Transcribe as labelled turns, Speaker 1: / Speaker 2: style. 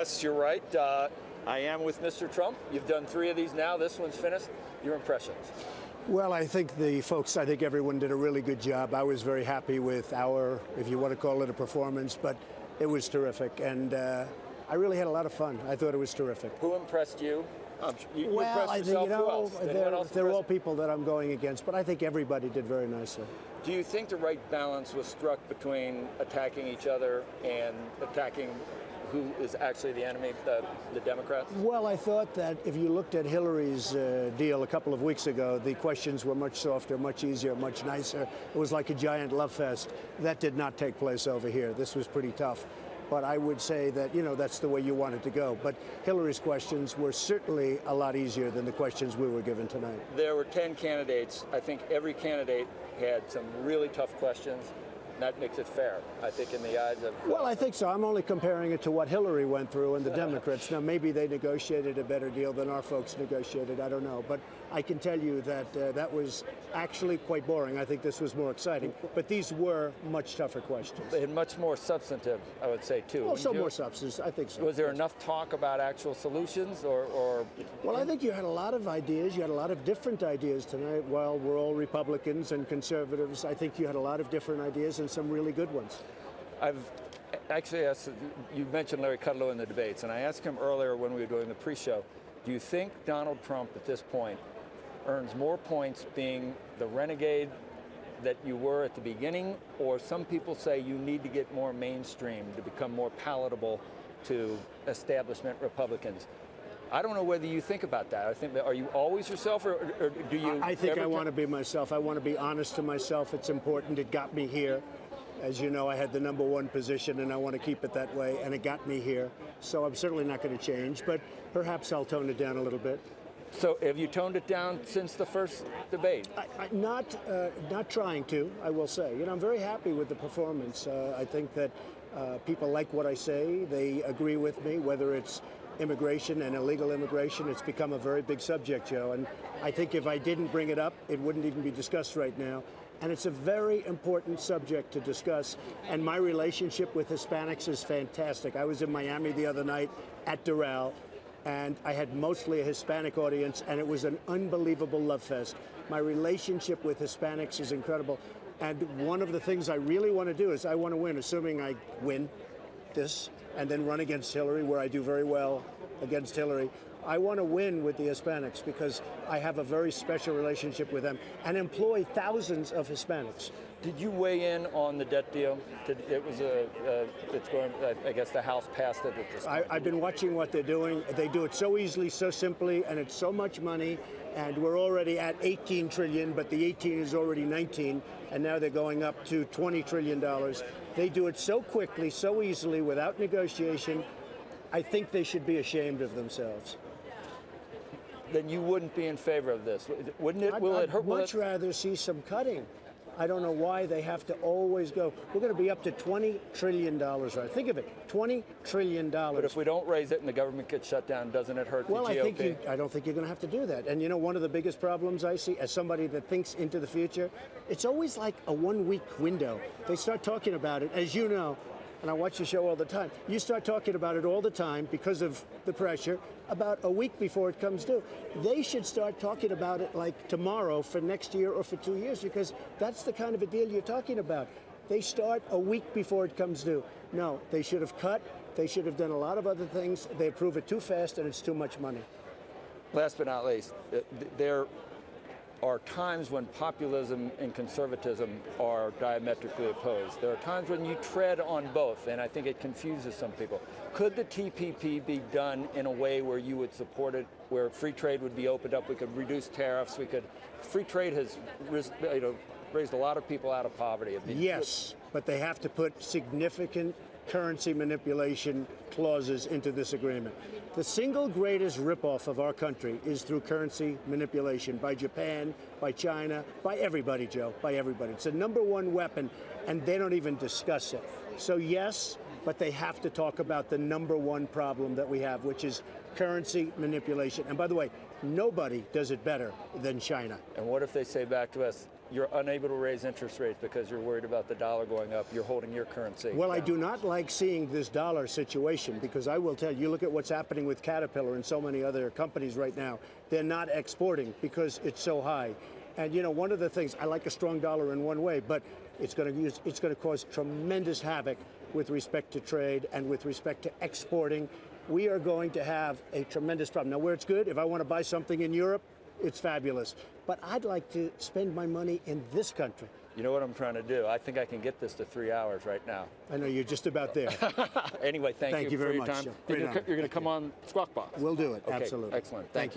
Speaker 1: Yes, you're right. I am with Mr. Trump. You've done 3 of these now. This one's finished. Your impressions?
Speaker 2: Well, I think everyone did a really good job. I was very happy with our, if you want to call it a performance, but it was terrific. And I really had a lot of fun. I thought it was terrific.
Speaker 1: Who impressed you? You
Speaker 2: Well,
Speaker 1: impressed yourself. Who else?
Speaker 2: They're all people that I'm going against, but I think everybody did very nicely.
Speaker 1: Do you think the right balance was struck between attacking each other and attacking who is actually the enemy, the Democrats?
Speaker 2: Well, I thought that if you looked at Hillary's deal a couple of weeks ago, the questions were much softer, much easier, much nicer. It was like a giant love fest. That did not take place over here. This was pretty tough. But I would say that, that's the way you want it to go. But Hillary's questions were certainly a lot easier than the questions we were given tonight.
Speaker 1: There were 10 candidates. I think every candidate had some really tough questions. That makes it fair, I think, in the eyes of...
Speaker 2: Well, I think so. I'm only comparing it to what Hillary went through and the Democrats. Now, maybe they negotiated a better deal than our folks negotiated. I don't know. But I can tell you that that was actually quite boring. I think this was more exciting. But these were much tougher questions.
Speaker 1: They had much more substantive, I would say, too.
Speaker 2: Also more substance. I think so.
Speaker 1: Was there enough talk about actual solutions or...
Speaker 2: Well, I think you had a lot of ideas. You had a lot of different ideas tonight. While we're all Republicans and conservatives, I think you had a lot of different ideas and some really good ones.
Speaker 1: I've actually asked, you mentioned Larry Kudlow in the debates, and I asked him earlier when we were doing the pre-show, do you think Donald Trump at this point earns more points being the renegade that you were at the beginning, or some people say you need to get more mainstream to become more palatable to establishment Republicans? I don't know whether you think about that. I think, are you always yourself, or do you...
Speaker 2: I think I want to be myself. I want to be honest to myself. It's important. It got me here. As you know, I had the #1 position, and I want to keep it that way, and it got me here. So I'm certainly not going to change, but perhaps I'll tone it down a little bit.
Speaker 1: So have you toned it down since the first debate?
Speaker 2: Not trying to, I will say. I'm very happy with the performance. I think that people like what I say. They agree with me, whether it's immigration and illegal immigration. It's become a very big subject, Joe. And I think if I didn't bring it up, it wouldn't even be discussed right now. And it's a very important subject to discuss. And my relationship with Hispanics is fantastic. I was in Miami the other night at Doral, and I had mostly a Hispanic audience, and it was an unbelievable love fest. My relationship with Hispanics is incredible. And one of the things I really want to do is I want to win, assuming I win this, and then run against Hillary, where I do very well against Hillary. I want to win with the Hispanics because I have a very special relationship with them and employ thousands of Hispanics.
Speaker 1: Did you weigh in on the debt deal? It's going, I guess the House passed it at this point.
Speaker 2: I've been watching what they're doing. They do it so easily, so simply, and it's so much money. And we're already at 18 trillion, but the 18 is already 19, and now they're going up to $20 trillion. They do it so quickly, so easily, without negotiation. I think they should be ashamed of themselves.
Speaker 1: Then you wouldn't be in favor of this, wouldn't it?
Speaker 2: I'd much rather see some cutting. I don't know why they have to always go. We're going to be up to $20 trillion, right? Think of it, $20 trillion.
Speaker 1: But if we don't raise it and the government gets shut down, doesn't it hurt the GOP?
Speaker 2: Well, I don't think you're going to have to do that. And one of the biggest problems I see, as somebody that thinks into the future, it's always like a 1-week window. They start talking about it, as you know, and I watch the show all the time. You start talking about it all the time because of the pressure, about a week before it comes due. They should start talking about it like tomorrow for next year or for 2 years, because that's the kind of a deal you're talking about. They start a week before it comes due. No, they should have cut. They should have done a lot of other things. They approve it too fast, and it's too much money.
Speaker 1: Last but not least, there are times when populism and conservatism are diametrically opposed. There are times when you tread on both, and I think it confuses some people. Could the TPP be done in a way where you would support it, where free trade would be opened up, we could reduce tariffs, free trade has raised a lot of people out of poverty?
Speaker 2: Yes, but they have to put significant currency manipulation clauses into this agreement. The single greatest ripoff of our country is through currency manipulation by Japan, by China, by everybody, Joe, by everybody. It's the #1 weapon, and they don't even discuss it. So yes, but they have to talk about the number one problem that we have, which is currency manipulation. And by the way, nobody does it better than China.
Speaker 1: And what if they say back to us, you're unable to raise interest rates because you're worried about the dollar going up, you're holding your currency
Speaker 2: Well,
Speaker 1: down?
Speaker 2: I do not like seeing this dollar situation, because I will tell you, look at what's happening with Caterpillar and so many other companies right now. They're not exporting because it's so high. And you know, one of the things, I like a strong dollar in one way, but it's going to cause tremendous havoc with respect to trade and with respect to exporting. We are going to have a tremendous problem. Now, where it's good, if I want to buy something in Europe, it's fabulous. But I'd like to spend my money in this country.
Speaker 1: You know what I'm trying to do? I think I can get this to 3 hours right now.
Speaker 2: I know you're just about there.
Speaker 1: Anyway, thank you
Speaker 2: very
Speaker 1: for your
Speaker 2: much.
Speaker 1: time.
Speaker 2: Great
Speaker 1: You're
Speaker 2: honor.
Speaker 1: going to come on Squawk Box.
Speaker 2: We'll do it.
Speaker 1: Okay,
Speaker 2: Absolutely.
Speaker 1: excellent. Thank you.